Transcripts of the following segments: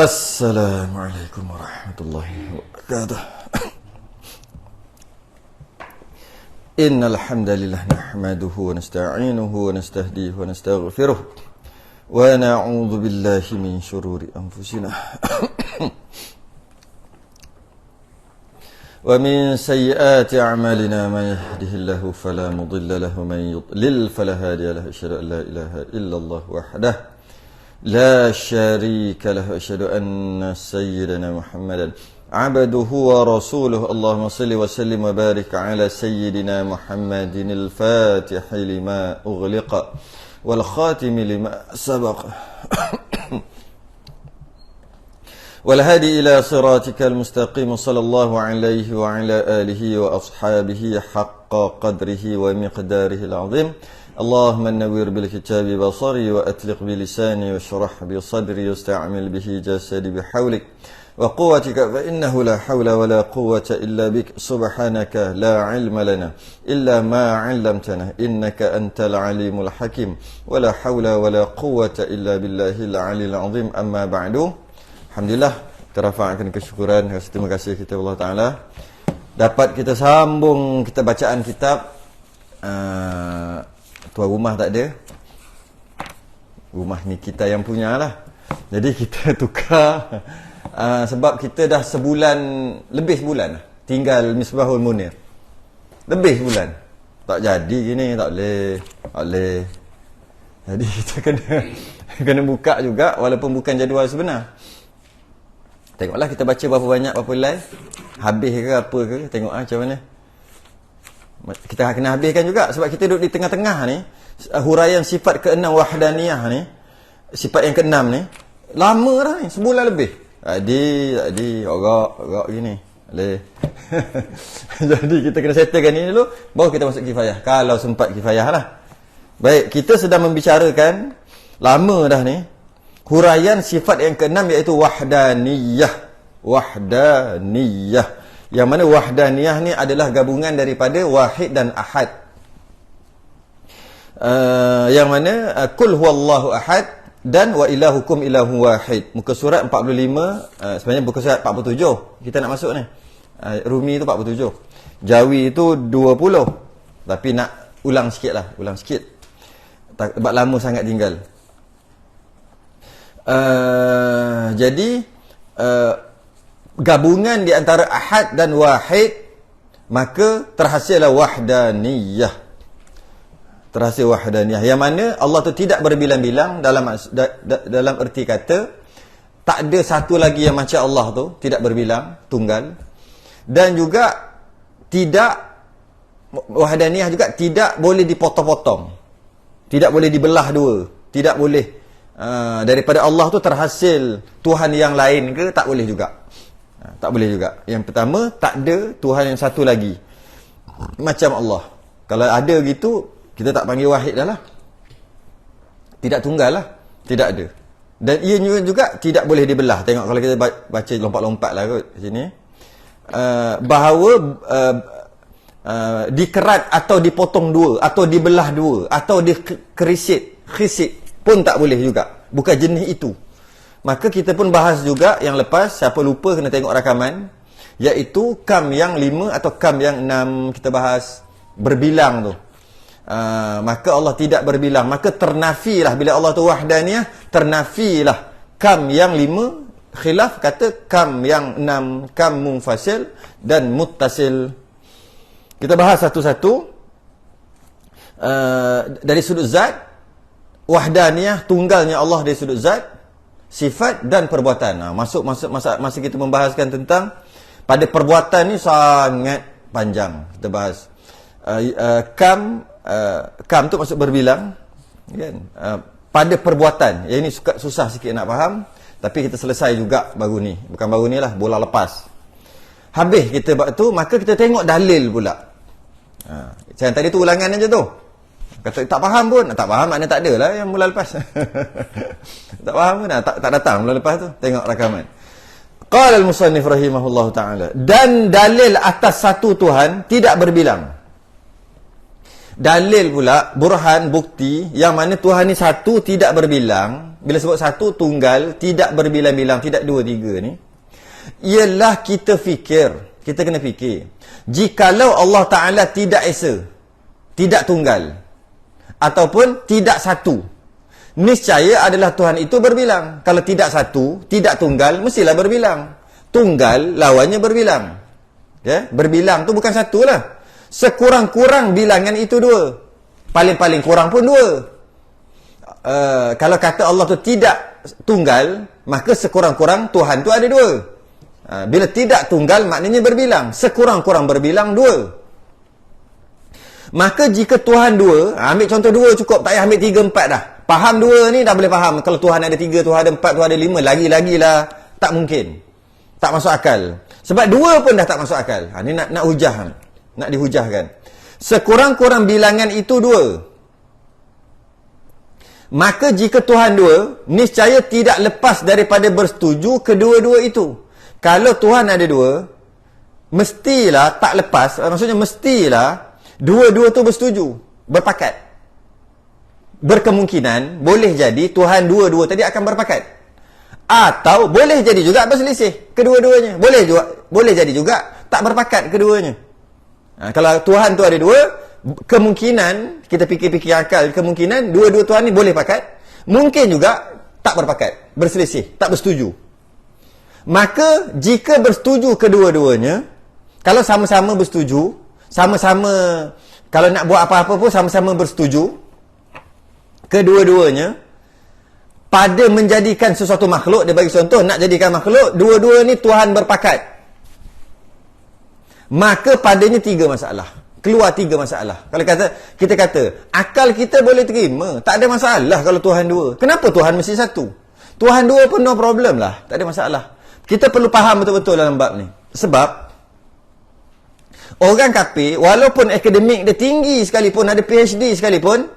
Assalamualaikum warahmatullahi wabarakatuh. Innal hamdalillah nahmaduhu wa nasta'inuhu wa nastahdihi wa nastaghfiruh wa na'udzu billahi min shururi anfusina wa min sayyiati a'malina man yahdihillahu fala mudilla lahu wa man yudlil fala hadiya lahu. Asyhadu an la ilaha illallah wahdahu لا شريك له أشهد أن سيدنا محمدا عبده ورسوله اللهم صل وسلم وبارك على سيدنا محمد الفاتح لما أغلق والخاتم لما سبق والهادي إلى صراطك المستقيم صلى الله عليه وعلى آله وأصحابه حق قدره ومقداره العظيم اللهم نوّر بالكتاب بصري وأطلق بلساني واشرح بصدري واستعمل به جسدي بحولك وقوتك فإنه لا حول ولا قوة إلا بك سبحانك لا علم لنا إلا ما علمتنا إنك أنت العليم الحكيم ولا حول ولا قوة إلا بالله العلي العظيم أما بعد. Alhamdulillah, kita rafa'kan kesyukuran, terima kasih kita Allah Ta'ala dapat kita sambung kita bacaan kitab. Tuan rumah tak ada, rumah ni kita yang punya lah, jadi kita tukar sebab kita dah lebih sebulan tinggal Misbahul Munir, lebih sebulan tak jadi gini, tak boleh, jadi kita kena buka juga walaupun bukan jadual sebenar. Tengoklah kita baca berapa banyak, berapa live, habis ke apa ke, tengok macam mana. Kita kena habiskan juga sebab kita duduk di tengah-tengah ni. Huraian sifat ke-6 wahdaniyah ni, sifat yang ke-6 ni lama dah ni, sebulan lebih. Tadi ogak gini boleh. Jadi kita kena settlekan ni dulu, baru kita masuk kifayah, kalau sempat kifayah lah. Baik, kita sedang membicarakan lama dah ni huraian sifat yang ke-6 iaitu wahdaniyah. Yang mana wahdaniyah ni adalah gabungan daripada wahid dan ahad. Yang mana kul huwallahu ahad dan wa ilahukum ilahu wahid. Muka surat 45, sebenarnya muka surat 47 kita nak masuk ni. Rumi tu 47, Jawi tu 20. Tapi nak ulang sikit. Sebab lama sangat tinggal. Jadi gabungan di antara ahad dan wahid, maka terhasillah wahdaniyah. Terhasil wahdaniyah yang mana Allah tu tidak berbilang-bilang dalam erti kata tak ada satu lagi yang macam Allah tu, tidak berbilang, tunggal. Dan juga tidak, wahdaniyah juga tidak boleh dipotong-potong, tidak boleh dibelah dua, tidak boleh daripada Allah tu terhasil Tuhan yang lain ke, tak boleh juga. Tak boleh juga. Yang pertama, tak ada Tuhan yang satu lagi macam Allah. Kalau ada gitu, kita tak panggil wahid dah lah, tidak tunggal lah, tidak ada. Dan ia juga tidak boleh dibelah. Tengok kalau kita baca lompat-lompat lah kot sini, bahawa dikerat atau dipotong dua, atau dibelah dua, atau dikerisit, khisit pun tak boleh juga, bukan jenis itu. Maka kita pun bahas juga yang lepas, siapa lupa kena tengok rakaman, iaitu kam yang 5 atau kam yang 6 kita bahas berbilang tu. Maka Allah tidak berbilang, maka ternafilah bila Allah tu wahdaniyah, ternafilah kam yang 5, khilaf kata kam yang 6, kam munfasil dan muttasil. Kita bahas satu-satu. Dari sudut zat, wahdaniyah, tunggalnya Allah dari sudut zat, sifat dan perbuatan. Masuk masa kita membahaskan tentang pada perbuatan ni sangat panjang kita bahas. Kam tu maksud berbilang kan. Pada perbuatan, yang ini susah sikit nak faham, tapi kita selesai juga baru ni. Bukan baru ni lah, bola lepas. Habis kita buat tu, maka kita tengok dalil pula. Macam tadi tu ulangan aja tu. Kata tak faham pun, tak faham maknanya tak ada lah yang mula lepas. Tak faham pun, tak datang mula lepas tu. Tengok rakaman. Qala al-musannif rahimahullahu ta'ala, dan dalil atas satu Tuhan tidak berbilang. Dalil pula, burhan, bukti yang mana Tuhan ni satu, tidak berbilang. Bila sebut satu, tunggal, tidak berbilang-bilang, tidak dua, tiga ni, ialah kita fikir, kita kena fikir, jikalau Allah Ta'ala tidak esa, tidak tunggal, ataupun tidak satu, niscaya adalah Tuhan itu berbilang. Kalau tidak satu, tidak tunggal, mestilah berbilang. Tunggal lawannya berbilang. Ya? Berbilang tu bukan satu lah. Sekurang-kurang bilangan itu dua. Paling-paling kurang pun dua. Kalau kata Allah tu tidak tunggal, maka sekurang-kurang Tuhan tu ada dua. Bila tidak tunggal, maknanya berbilang. Sekurang-kurang berbilang dua. Maka jika Tuhan dua, ambil contoh dua cukup, tak payah ambil tiga, empat dah. Faham dua ni dah boleh faham. Kalau Tuhan ada tiga, Tuhan ada empat, Tuhan ada lima, lagi-lagilah tak mungkin. Tak masuk akal. Sebab dua pun dah tak masuk akal. Ni nak hujah. Nak dihujahkan. Sekurang-kurang bilangan itu dua. Maka jika Tuhan dua, niscaya tidak lepas daripada bersetuju kedua-dua itu. Kalau Tuhan ada dua, mestilah tak lepas. Maksudnya mestilah dua-dua tu bersetuju, berpakat. Berkemungkinan boleh jadi Tuhan dua-dua tadi akan berpakat. Atau boleh jadi juga berselisih kedua-duanya. Boleh jadi juga tak berpakat keduanya. Kalau Tuhan tu ada dua, kemungkinan, kita fikir-fikir akal, kemungkinan dua-dua Tuhan ni boleh pakat, mungkin juga tak berpakat, berselisih, tak bersetuju. Maka jika bersetuju kedua-duanya, kalau sama-sama bersetuju, sama-sama, kalau nak buat apa-apa pun sama-sama bersetuju, kedua-duanya pada menjadikan sesuatu makhluk. Dia bagi contoh, nak jadikan makhluk, dua-dua ni Tuhan berpakat, maka padanya tiga masalah. Keluar tiga masalah. Kalau kita kata akal kita boleh terima, tak ada masalah kalau Tuhan dua. Kenapa Tuhan mesti satu? Tuhan dua pun no problem lah, tak ada masalah. Kita perlu faham betul-betul dalam bab ni. Sebab orang kafir, walaupun akademik dia tinggi sekalipun, ada PhD sekalipun,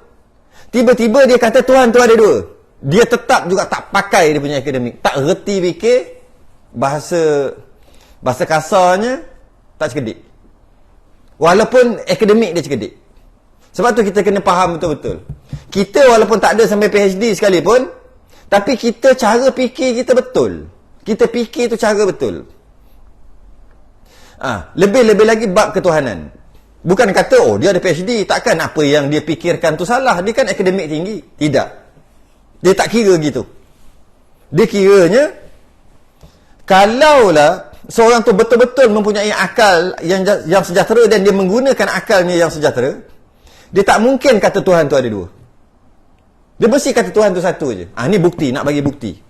tiba-tiba dia kata Tuhan tu ada dua, dia tetap juga tak pakai dia punya akademik, tak reti fikir, bahasa kasarnya tak cerdik. Walaupun akademik dia cerdik. Sebab tu kita kena faham betul-betul. Kita walaupun tak ada sampai PhD sekalipun, tapi kita cara fikir kita betul. Kita fikir tu cara betul. Lebih-lebih lagi bab ketuhanan. Bukan kata, dia ada PhD, takkan apa yang dia fikirkan tu salah. Dia kan akademik tinggi. Tidak. Dia tak kira gitu. Dia kiranya, kalaulah seorang tu betul-betul mempunyai akal yang sejahtera dan dia menggunakan akalnya yang sejahtera, dia tak mungkin kata Tuhan tu ada dua. Dia mesti kata Tuhan tu satu je. Ni bukti, nak bagi bukti.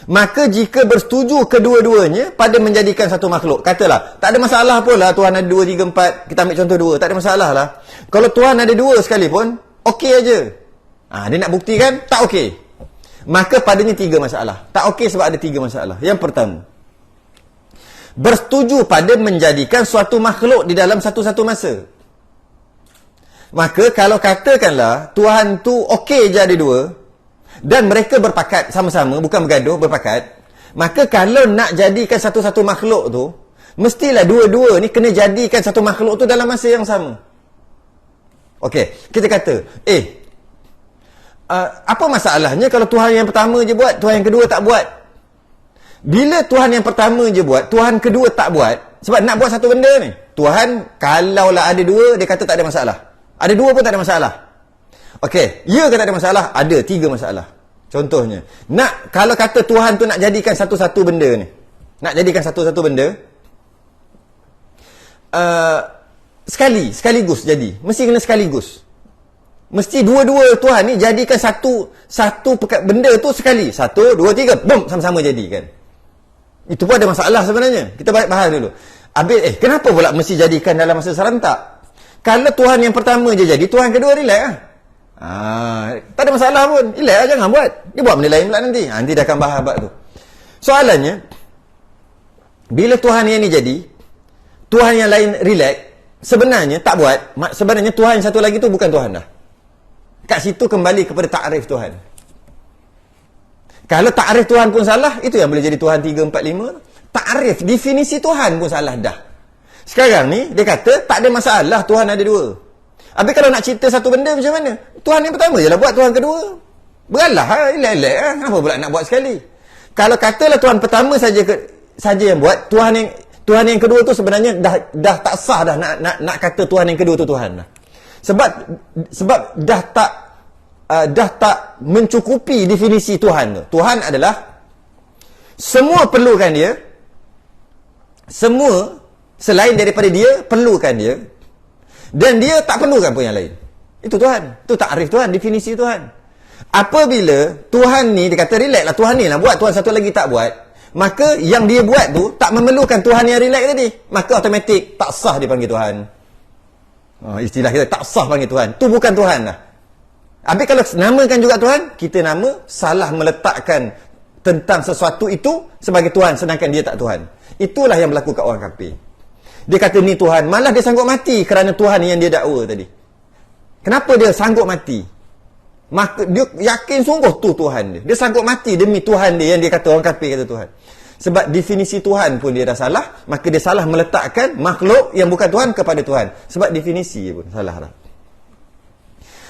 Maka jika bersetuju kedua-duanya pada menjadikan satu makhluk, katalah, tak ada masalah pun lah Tuhan ada dua, tiga, empat, kita ambil contoh dua, tak ada masalah lah. Kalau Tuhan ada dua sekalipun, okey aja. Dia nak buktikan, tak okey. Maka padanya tiga masalah. Tak okey sebab ada tiga masalah. Yang pertama, bersetuju pada menjadikan suatu makhluk di dalam satu-satu masa. Maka kalau katakanlah Tuhan tu okey je ada dua, dan mereka berpakat sama-sama, bukan bergaduh, berpakat, maka kalau nak jadikan satu-satu makhluk tu, mestilah dua-dua ni kena jadikan satu makhluk tu dalam masa yang sama. Okey, kita kata, apa masalahnya kalau Tuhan yang pertama je buat, Tuhan yang kedua tak buat? Bila Tuhan yang pertama je buat, Tuhan kedua tak buat, sebab nak buat satu benda ni, Tuhan kalaulah ada dua, dia kata tak ada masalah. Ada dua pun tak ada masalah. Okey, ya ke tak ada masalah? Ada, tiga masalah. Contohnya, kalau kata Tuhan tu nak jadikan satu-satu benda ni, nak jadikan satu-satu benda, sekaligus jadi. Mesti kena sekaligus. Mesti dua-dua Tuhan ni jadikan satu benda tu sekali. 1, 2, 3, boom, sama-sama jadikan. Itu pun ada masalah sebenarnya. Kita bahas dulu. Habis, kenapa pula mesti jadikan dalam masa serentak? Kalau Tuhan yang pertama je jadi, Tuhan kedua relax lah. Tak ada masalah pun. Relax lah, jangan buat. Dia buat benda lain pula nanti. Nanti dah akan bahas bab tu. Soalannya, bila Tuhan yang ni jadi, Tuhan yang lain relax, sebenarnya tak buat. Sebenarnya Tuhan yang satu lagi tu bukan Tuhan dah. Kat situ kembali kepada ta'rif Tuhan. Kalau ta'rif Tuhan pun salah, itu yang boleh jadi Tuhan 3, 4, 5. Ta'rif, definisi Tuhan pun salah dah. Sekarang ni, dia kata tak ada masalah Tuhan ada dua. Habis kalau nak cerita satu benda macam mana? Tuhan yang pertama je lah buat, Tuhan kedua beralah, elak-elak kenapa pula nak buat sekali? Kalau katalah Tuhan pertama saja yang buat, Tuhan yang kedua tu sebenarnya dah tak sah dah nak kata Tuhan yang kedua tu Tuhan dah. Sebab dah tak mencukupi definisi Tuhan tu. Tuhan adalah semua perlukan dia, semua selain daripada dia perlukan dia, dan dia tak perlukan pun yang lain. Itu Tuhan. Itu takrif Tuhan, definisi Tuhan. Apabila Tuhan ni, dia kata relax lah, Tuhan ni lah buat, Tuhan satu lagi tak buat, maka yang dia buat tu tak memerlukan Tuhan yang relax tadi, maka automatik tak sah dia panggil Tuhan. Istilah kita tak sah panggil Tuhan, tu bukan Tuhan lah. Habis kalau namakan juga Tuhan, kita nama salah meletakkan tentang sesuatu itu sebagai Tuhan, sedangkan dia tak Tuhan. Itulah yang berlaku kat orang kafir. Dia kata ni Tuhan, malah dia sanggup mati kerana Tuhan yang dia dakwa tadi. Kenapa dia sanggup mati? Maka dia yakin sungguh tu Tuhan dia. Dia sanggup mati demi Tuhan dia yang dia kata orang kafir kata Tuhan. Sebab definisi Tuhan pun dia dah salah, maka dia salah meletakkan makhluk yang bukan Tuhan kepada Tuhan. Sebab definisi pun salah dah.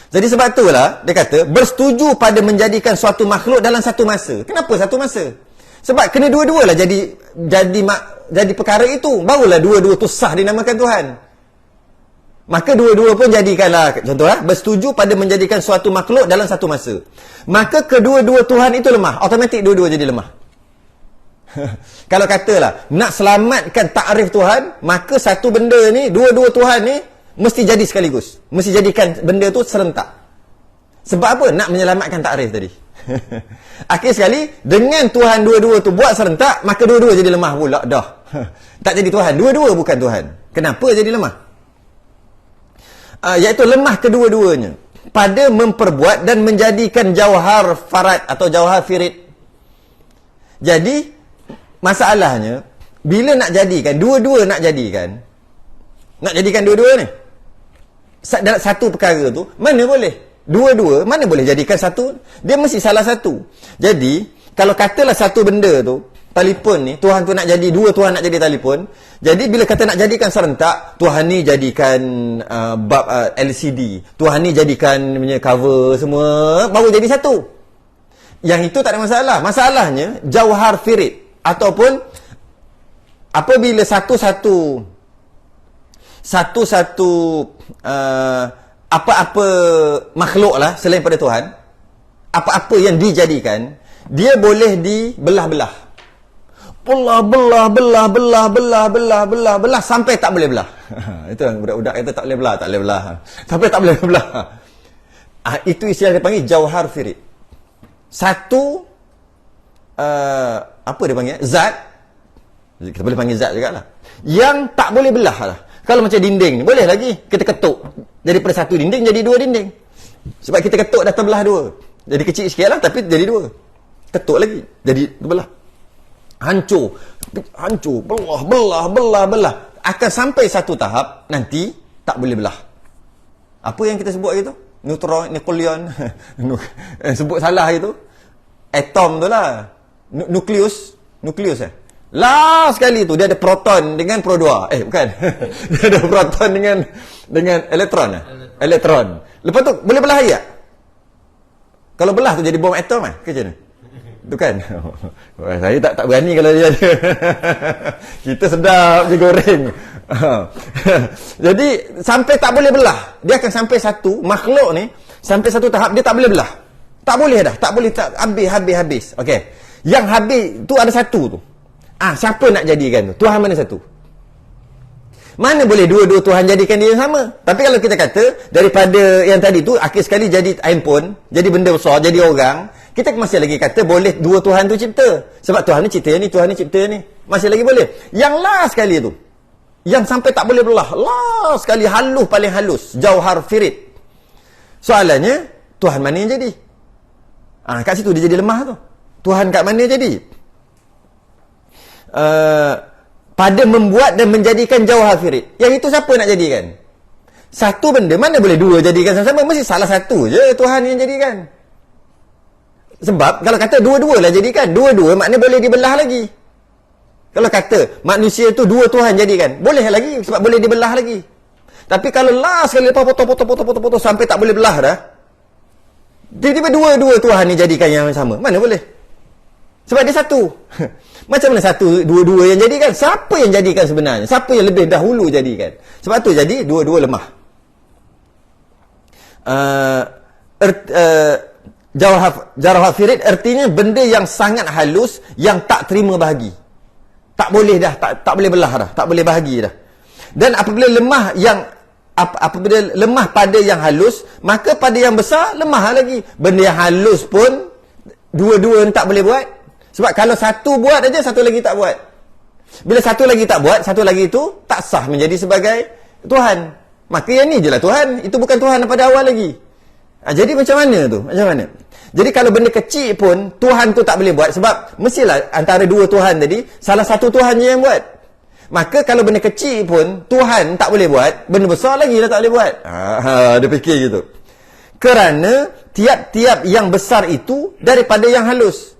Jadi sebab itulah dia kata bersetuju pada menjadikan suatu makhluk dalam satu masa. Kenapa satu masa? Sebab kena dua-dualah jadi perkara itu, barulah dua-dua tu sah dinamakan Tuhan. Maka dua-dua pun jadikanlah, contohlah, bersetuju pada menjadikan suatu makhluk dalam satu masa. Maka kedua-dua Tuhan itu lemah, automatik dua-dua jadi lemah. Kalau katalah nak selamatkan takrif Tuhan, maka satu benda ni, dua-dua Tuhan ni mesti jadi sekaligus. Mesti jadikan benda tu serentak. Sebab apa? Nak menyelamatkan takrif tadi. Akhir sekali, dengan Tuhan dua-dua tu buat serentak, maka dua-dua jadi lemah pula dah. Tak jadi Tuhan, dua-dua bukan Tuhan. Kenapa jadi lemah? Iaitu lemah kedua-duanya pada memperbuat dan menjadikan jauhar farad atau jauhar firid. Jadi masalahnya bila nak jadikan dua-dua, nak jadikan dua-dua ni dalam satu perkara tu, mana boleh dua-dua, mana boleh jadikan satu, dia mesti salah satu. Jadi kalau katalah satu benda tu, telefon ni, Tuhan tu nak jadi dua, Tuhan nak jadi telefon. Jadi bila kata nak jadikan serentak, Tuhan ni jadikan LCD, Tuhan ni jadikan punya cover semua, baru jadi satu. Yang itu tak ada masalah. Masalahnya jauhar firid, ataupun apabila satu-satu apa-apa makhluk lah selain pada Tuhan, apa-apa yang dijadikan, dia boleh dibelah-belah. Belah sampai tak boleh belah. Itu kan budak-budak kata tak boleh belah. Sampai tak boleh belah. Itu istilah dia panggil jauhar firid. Satu apa dia panggil? Zat. Kita boleh panggil zat jugalah. Yang tak boleh belah lah. Kalau macam dinding ni, boleh lagi kita ketuk. Daripada satu dinding jadi dua dinding. Sebab kita ketuk dah terbelah dua. Jadi kecil sikit lah, tapi jadi dua. Ketuk lagi, jadi terbelah. Hancur, belah. Akan sampai satu tahap, nanti tak boleh belah. Apa yang kita sebut gitu? Neutron, nukleon. Sebut salah itu. Atom tu lah. Nukleus last sekali tu dia ada proton dengan pro 2. Bukan. Dia ada proton dengan elektron. Elektron. Lepas tu boleh belah lagi tak? Kalau belah tu jadi bom atom ke macam mana? Itu kan. Saya tak berani kalau dia ada. Kita sedap je goreng. Jadi sampai tak boleh belah. Dia akan sampai satu makhluk ni, sampai satu tahap dia tak boleh belah. Tak boleh dah, tak boleh, tak habis. Okey. Yang habis tu ada satu tu. Siapa nak jadikan tu? Tuhan mana satu? Mana boleh dua-dua Tuhan jadikan dia yang sama? Tapi kalau kita kata daripada yang tadi tu akhir sekali jadi handphone, jadi benda besar, jadi orang, kita masih lagi kata boleh dua Tuhan tu cipta. Sebab Tuhan ni cipta ni, Tuhan ni cipta ni. Masih lagi boleh. Yang last sekali tu, yang sampai tak boleh belah, last sekali, halus, paling halus, jauhar firid. Soalannya, Tuhan mana yang jadi? Kat situ dia jadi lemah tu. Tuhan kat mana jadi? Pada membuat dan menjadikan jauhar firid. Yang itu siapa nak jadikan? Satu benda, mana boleh dua jadikan sama-sama? Mesti salah satu je Tuhan yang jadikan. Sebab kalau kata dua-dua lah jadikan, dua-dua maknanya boleh dibelah lagi. Kalau kata manusia tu dua Tuhan jadikan, boleh lagi sebab boleh dibelah lagi. Tapi kalau last sekali lepas potong sampai tak boleh belah dah, tiba-tiba dua Tuhan ni jadikan yang sama. Mana boleh? Sebab dia satu. Macam mana satu, dua-dua yang jadikan? Siapa yang jadikan sebenarnya? Siapa yang lebih dahulu jadikan? Sebab tu jadi dua-dua lemah. Jawhar firid artinya benda yang sangat halus, yang tak terima bahagi. Tak boleh dah, tak boleh belah dah, tak boleh bahagi dah. Dan apabila lemah pada yang halus, maka pada yang besar lemah lagi. Benda yang halus pun dua-dua tak boleh buat. Sebab kalau satu buat aja, satu lagi tak buat. Bila satu lagi tak buat, satu lagi itu tak sah menjadi sebagai Tuhan. Maka yang ni je lah Tuhan. Itu bukan Tuhan pada awal lagi. Jadi macam mana tu? Macam mana? Jadi kalau benda kecil pun Tuhan tu tak boleh buat. Sebab mestilah antara dua Tuhan tadi, salah satu Tuhan je yang buat. Maka kalau benda kecil pun Tuhan tak boleh buat, benda besar lagi dah tak boleh buat. Dia fikir gitu. Kerana tiap-tiap yang besar itu daripada yang halus.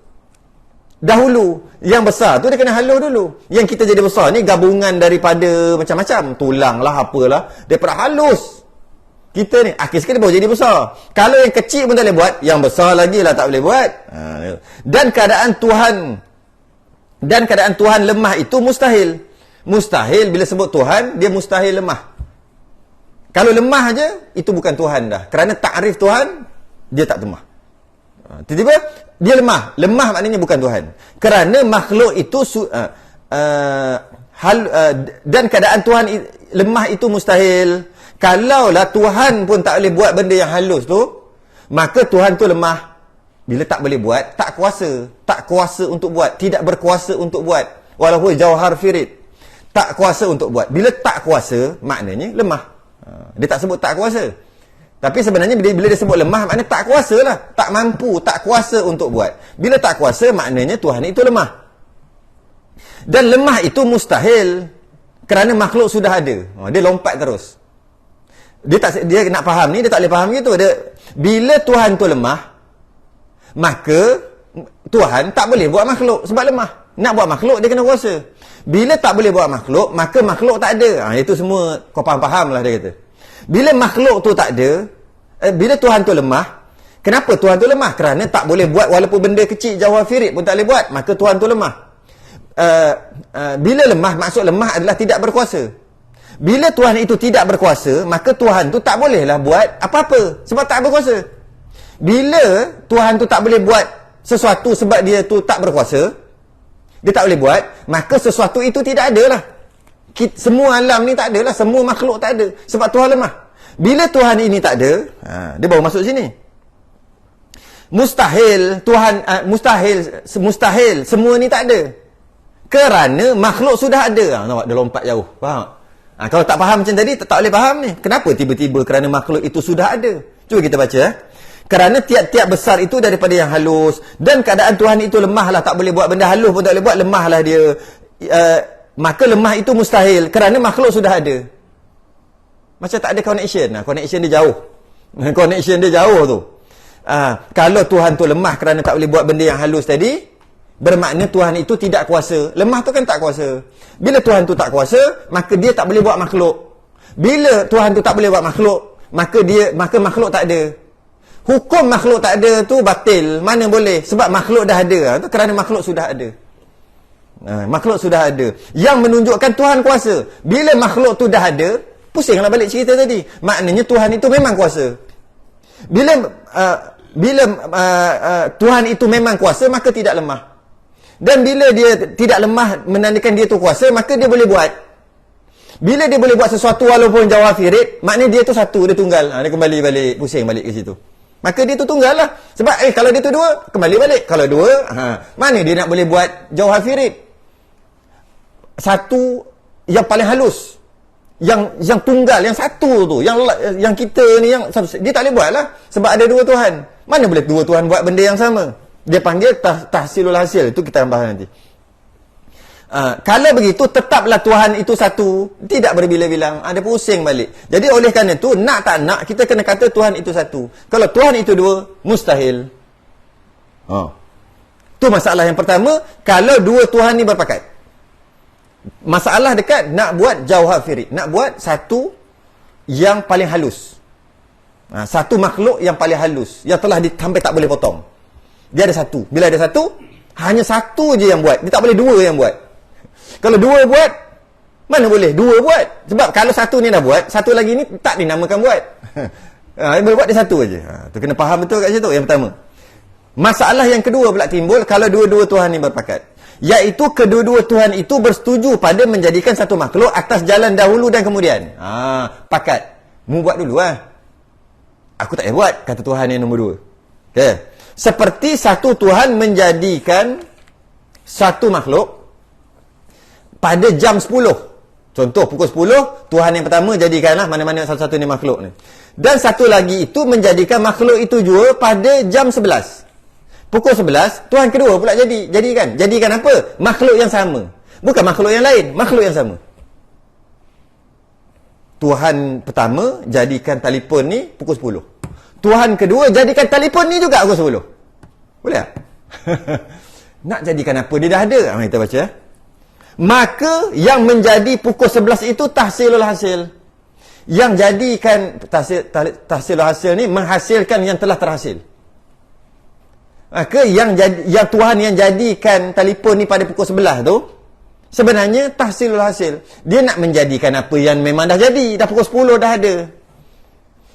Dahulu yang besar tu dia kena halus dulu. Yang kita jadi besar ni gabungan daripada macam-macam, tulang lah, apalah, daripada halus kita ni akhir sekali baru jadi besar. Kalau yang kecil pun tak boleh buat, yang besar lagi lah tak boleh buat. Dan keadaan Tuhan lemah itu mustahil. Mustahil bila sebut Tuhan, dia mustahil lemah. Kalau lemah aja, itu bukan Tuhan dah. Kerana takrif Tuhan, dia tak lemah. Tiba-tiba dia lemah. Lemah maknanya bukan Tuhan. Kerana makhluk itu dan keadaan Tuhan lemah itu mustahil. Kalaulah Tuhan pun tak boleh buat benda yang halus tu, maka Tuhan tu lemah. Bila tak boleh buat, tak kuasa. Tak kuasa untuk buat. Tidak berkuasa untuk buat. Walaupun jawhar firid. Tak kuasa untuk buat. Bila tak kuasa, maknanya lemah. Dia tak sebut tak kuasa. Tapi sebenarnya bila dia sebut lemah, maknanya tak kuasa lah. Tak mampu, tak kuasa untuk buat. Bila tak kuasa, maknanya Tuhan itu lemah. Dan lemah itu mustahil. Kerana makhluk sudah ada. Dia lompat terus. Dia nak faham ni, dia tak boleh faham gitu. Bila Tuhan tu lemah, maka Tuhan tak boleh buat makhluk sebab lemah. Nak buat makhluk, dia kena kuasa. Bila tak boleh buat makhluk, maka makhluk tak ada. Itu semua kau faham lah dia kata. Bila makhluk tu tak ada, bila Tuhan tu lemah, kenapa Tuhan tu lemah? Kerana tak boleh buat walaupun benda kecil, jawhar firid pun tak boleh buat, maka Tuhan tu lemah. Bila lemah, maksud lemah adalah tidak berkuasa. Bila Tuhan itu tidak berkuasa, maka Tuhan tu tak bolehlah buat apa-apa sebab tak berkuasa. Bila Tuhan tu tak boleh buat sesuatu sebab dia tu tak berkuasa, dia tak boleh buat, maka sesuatu itu tidak ada lah. Semua alam ni tak ada lah. Semua makhluk tak ada. Sebab Tuhan lemah. Bila Tuhan ini tak ada, dia baru masuk sini. Mustahil Tuhan, mustahil semua ni tak ada. Kerana makhluk sudah ada. Nampak dia lompat jauh. Faham? Kalau tak faham macam tadi, tak boleh faham ni. Kenapa tiba-tiba kerana makhluk itu sudah ada? Cuba kita baca. Kerana tiap-tiap besar itu daripada yang halus. Dan keadaan Tuhan itu lemah lah. Tak boleh buat benda halus pun tak boleh buat. Lemah lah dia. Maka lemah itu mustahil. Kerana makhluk sudah ada. Macam tak ada connection. Connection dia jauh. Connection dia jauh tu. Kalau Tuhan tu lemah kerana tak boleh buat benda yang halus tadi, bermakna Tuhan itu tidak kuasa. Lemah tu kan tak kuasa. Bila Tuhan tu tak kuasa, maka dia tak boleh buat makhluk. Bila Tuhan tu tak boleh buat makhluk, maka makhluk tak ada. Hukum makhluk tak ada tu batil. Mana boleh? Sebab makhluk dah ada. Kerana makhluk sudah ada. Makhluk sudah ada. Yang menunjukkan Tuhan kuasa. Bila makhluk tu dah ada, pusinglah balik cerita tadi. Maknanya Tuhan itu memang kuasa. Bila Tuhan itu memang kuasa, maka tidak lemah. Dan bila dia tidak lemah menandakan dia tu kuasa, maka dia boleh buat. Bila dia boleh buat sesuatu walaupun jawhar firid, maknanya dia tu satu, dia tunggal. Dia kembali balik, pusing balik ke situ. Maka dia tu tunggal lah. Sebab kalau dia tu dua, kembali balik. Kalau dua, mana dia nak boleh buat jawhar firid? Satu yang paling halus. Yang tunggal, yang satu tu. Yang kita ni, dia tak boleh buat lah. Sebab ada dua Tuhan. Mana boleh dua Tuhan buat benda yang sama? Dia panggil tahsilul hasil. Itu kita akan bahas nanti. Kalau begitu, tetaplah Tuhan itu satu. Tidak berbilang-bilang. Ada pusing balik. Jadi oleh kerana itu, nak tak nak, kita kena kata Tuhan itu satu. Kalau Tuhan itu dua, mustahil. Itu masalah yang pertama. Kalau dua Tuhan ni berpakat. Masalah dekat nak buat jawhar firid. Nak buat satu yang paling halus. Satu makhluk yang paling halus, yang telah sampai tak boleh potong. Dia ada satu. Bila ada satu, hanya satu je yang buat. Dia tak boleh dua yang buat. Kalau dua buat, mana boleh dua buat? Sebab kalau satu ni dah buat, satu lagi ni tak dinamakan buat. Yang boleh buat dia satu aje. Tu kena faham betul kat situ yang pertama. Masalah yang kedua pula timbul kalau dua-dua Tuhan ni berpakat. Iaitu kedua-dua Tuhan itu bersetuju pada menjadikan satu makhluk atas jalan dahulu dan kemudian. Pakat. Mu buat dulu lah. Aku tak payah buat, kata Tuhan yang nombor dua. Okay. Seperti satu Tuhan menjadikan satu makhluk pada jam 10. Contoh, pukul 10, Tuhan yang pertama jadikanlah mana-mana satu-satu ni makhluk ni. Dan satu lagi itu menjadikan makhluk itu juga pada jam 11. Pukul 11, Tuhan kedua pula jadikan. Jadikan apa? Makhluk yang sama. Bukan makhluk yang lain, makhluk yang sama. Tuhan pertama jadikan telefon ni pukul 10. Tuhan kedua jadikan telefon ni juga pukul 10. Boleh tak? Nak jadikan apa? Dia dah ada. Kita baca. Maka yang menjadi pukul 11 itu tahsilul hasil. Yang jadikan tahsilul hasil ni menghasilkan yang telah terhasil. Maka yang Tuhan yang jadikan telefon ni pada pukul 11 tu sebenarnya tahsilul hasil. Dia nak menjadikan apa yang memang dah jadi. Dah pukul 10 dah ada.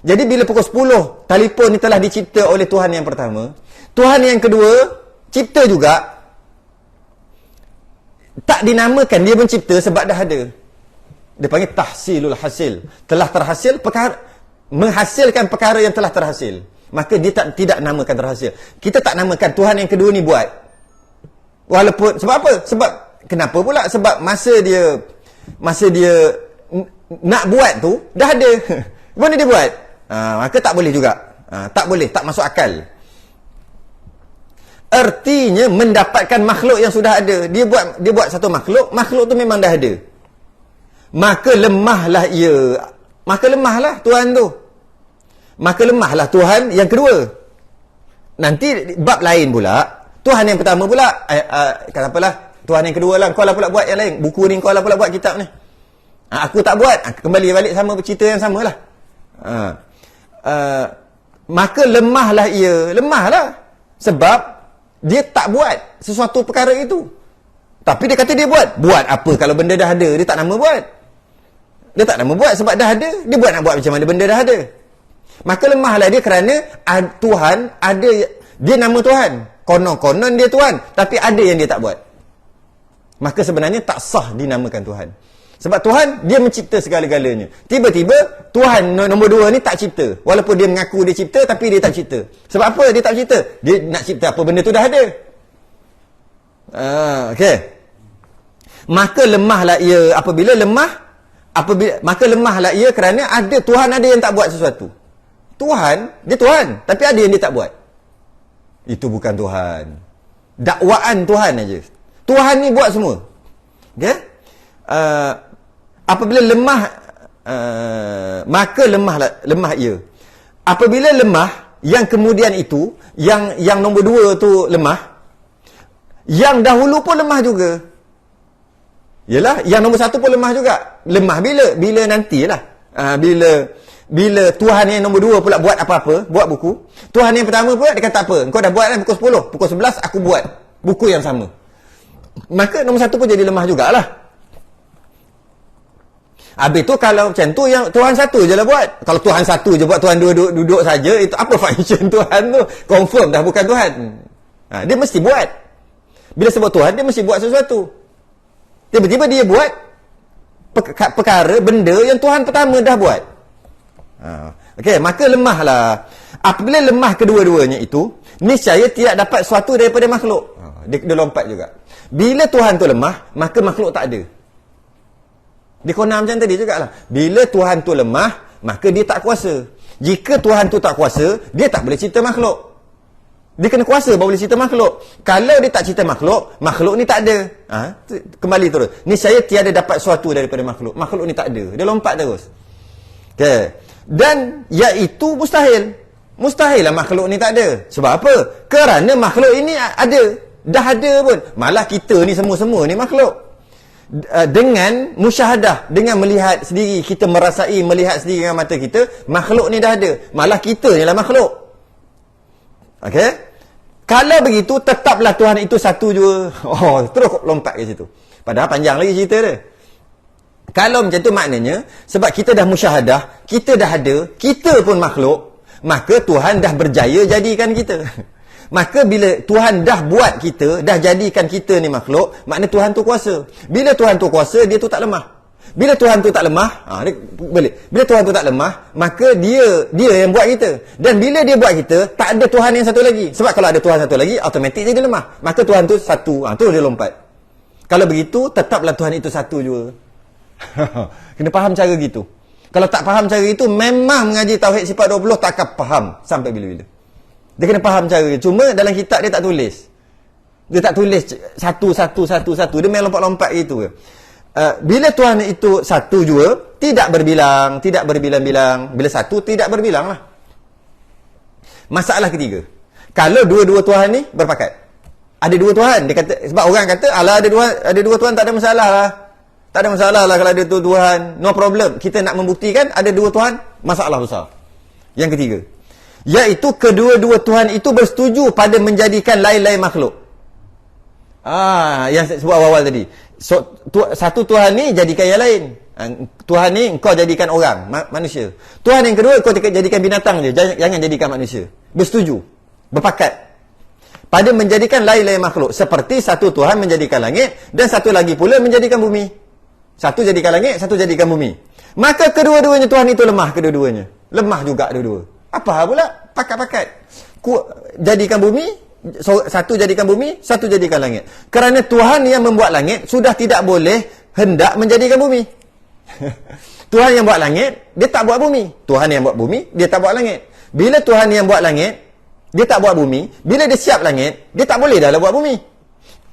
Jadi bila pukul 10 telefon ni telah dicipta oleh Tuhan yang pertama, Tuhan yang kedua cipta juga. Tak dinamakan dia mencipta sebab dah ada. Dia panggil tahsilul hasil. Telah terhasil perkara, menghasilkan perkara yang telah terhasil. Maka dia tidak namakan terhasil. Kita tak namakan Tuhan yang kedua ni buat. Walaupun sebab apa? Sebab kenapa pula? Sebab masa dia nak buat tu dah ada. Mana dia buat? Maka tak boleh juga. Tak boleh, tak masuk akal. Artinya mendapatkan makhluk yang sudah ada. Dia buat satu makhluk tu memang dah ada. Maka lemahlah ia. Maka lemahlah Tuhan tu. Maka lemahlah Tuhan yang kedua. Nanti bab lain pula, Tuhan yang pertama pula, kata apalah, Tuhan yang kedua lah, kau lah pula buat yang lain. Buku ni kau lah pula buat kitab ni. Aku tak buat. Kembali balik sama cerita yang sama lah. Maka lemahlah ia. Lemahlah. Sebab dia tak buat sesuatu perkara itu. Tapi dia kata dia buat. Buat apa kalau benda dah ada? Dia tak nama buat. Dia tak nama buat sebab dah ada. Dia buat nak buat macam mana benda dah ada. Maka lemahlah dia kerana Tuhan ada. Dia nama Tuhan. Konon-konon dia Tuhan. Tapi ada yang dia tak buat. Maka sebenarnya tak sah dinamakan Tuhan. Sebab Tuhan, dia mencipta segala-galanya. Tiba-tiba, Tuhan nombor dua ni tak cipta. Walaupun dia mengaku dia cipta, tapi dia tak cipta. Sebab apa dia tak cipta? Dia nak cipta apa benda tu dah ada. Okey. Maka lemahlah ia. Maka lemahlah ia kerana ada Tuhan ada yang tak buat sesuatu. Tuhan, dia Tuhan. Tapi ada yang dia tak buat. Itu bukan Tuhan. Dakwaan Tuhan aja. Tuhan ni buat semua. Okey? Apabila lemah, maka lemah ia. Apabila lemah, yang kemudian itu, yang nombor dua tu lemah, yang dahulu pun lemah juga. Yalah, yang nombor satu pun lemah juga. Lemah bila nantilah. Bila Tuhan yang nombor dua pula buat apa-apa, buat buku, Tuhan yang pertama pula dia kata apa? Kau dah buat kan pukul 10, pukul 11 aku buat buku yang sama. Maka nombor satu pun jadi lemah jugalah. Habis tu kalau macam tu yang Tuhan satu je lah buat. Kalau Tuhan satu je buat, Tuhan dua duduk saja, itu apa function Tuhan tu? Confirm dah bukan Tuhan. Dia mesti buat. Bila sebut Tuhan, dia mesti buat sesuatu. Tiba-tiba dia buat perkara, benda yang Tuhan pertama dah buat. Okey, maka lemahlah. Apabila lemah kedua-duanya itu, niscaya tidak dapat sesuatu daripada makhluk. Dia lompat juga. Bila Tuhan tu lemah, maka makhluk tak ada. Dia kona macam tadi jugalah. Bila Tuhan tu lemah, maka dia tak kuasa. Jika Tuhan tu tak kuasa, dia tak boleh cipta makhluk. Dia kena kuasa baru boleh cipta makhluk. Kalau dia tak cipta makhluk, makhluk ni tak ada. Kembali terus. Ni saya tiada dapat sesuatu daripada makhluk. Makhluk ni tak ada. Dia lompat terus. Okay. Dan iaitu mustahil. Mustahil lah makhluk ni tak ada. Sebab apa? Kerana makhluk ini ada. Dah ada pun. Malah kita ni semua-semua ni makhluk. dengan musyahadah, dengan melihat sendiri, kita merasai, melihat sendiri dengan mata kita, makhluk ni dah ada. Malah kita ni lah makhluk. Okey? Kalau begitu, tetaplah Tuhan itu satu jua. Oh, terus lompat ke situ. Padahal panjang lagi cerita dia. Kalau macam tu maknanya, sebab kita dah musyahadah, kita dah ada, kita pun makhluk, maka Tuhan dah berjaya jadikan kita. Maka bila Tuhan dah buat kita, dah jadikan kita ni makhluk, makna Tuhan tu kuasa. Bila Tuhan tu kuasa, dia tu tak lemah. Bila Tuhan tu tak lemah, balik. Bila Tuhan tu tak lemah, maka dia yang buat kita. Dan bila dia buat kita, tak ada Tuhan yang satu lagi. Sebab kalau ada Tuhan satu lagi, automatik jadi lemah. Maka Tuhan tu satu. Tu dia lompat. Kalau begitu, tetaplah Tuhan itu satu jua. Kena faham cara gitu. Kalau tak faham cara itu, memang mengaji Tauhid Sifat 20 tak akan faham sampai bila-bila. Dia kena faham cara dia. Cuma dalam kitab dia tak tulis. Dia tak tulis satu. Dia main lompat-lompat gitu. Bila Tuhan itu satu jua, tidak berbilang, tidak berbilang-bilang. Bila satu, tidak berbilang lah. Masalah ketiga. Kalau dua-dua Tuhan ni berpakat. Ada dua Tuhan. Dia kata, sebab orang kata, alah ada dua Tuhan tak ada masalah lah. Tak ada masalah lah kalau ada dua Tuhan. No problem. Kita nak membuktikan ada dua Tuhan, masalah besar. Yang ketiga. Iaitu kedua-dua Tuhan itu bersetuju pada menjadikan lain-lain makhluk. Yang saya sebut awal-awal tadi. Satu Tuhan ni jadikan yang lain. Tuhan ni kau jadikan orang, manusia. Tuhan yang kedua kau jadikan binatang je, jangan jadikan manusia. Bersetuju, berpakat pada menjadikan lain-lain makhluk. Seperti satu Tuhan menjadikan langit dan satu lagi pula menjadikan bumi. Satu jadikan langit, satu jadikan bumi. Maka kedua-duanya Tuhan itu lemah, kedua-duanya. Lemah juga dua-dua. Apa pula? Pakat-pakat. Jadikan bumi, satu jadikan bumi, satu jadikan langit. Kerana Tuhan yang membuat langit sudah tidak boleh hendak menjadikan bumi. Tuhan yang buat langit, dia tak buat bumi. Tuhan yang buat bumi, dia tak buat langit. Bila Tuhan yang buat langit, dia tak buat bumi. Bila dia siap langit, dia tak boleh dah lah buat bumi.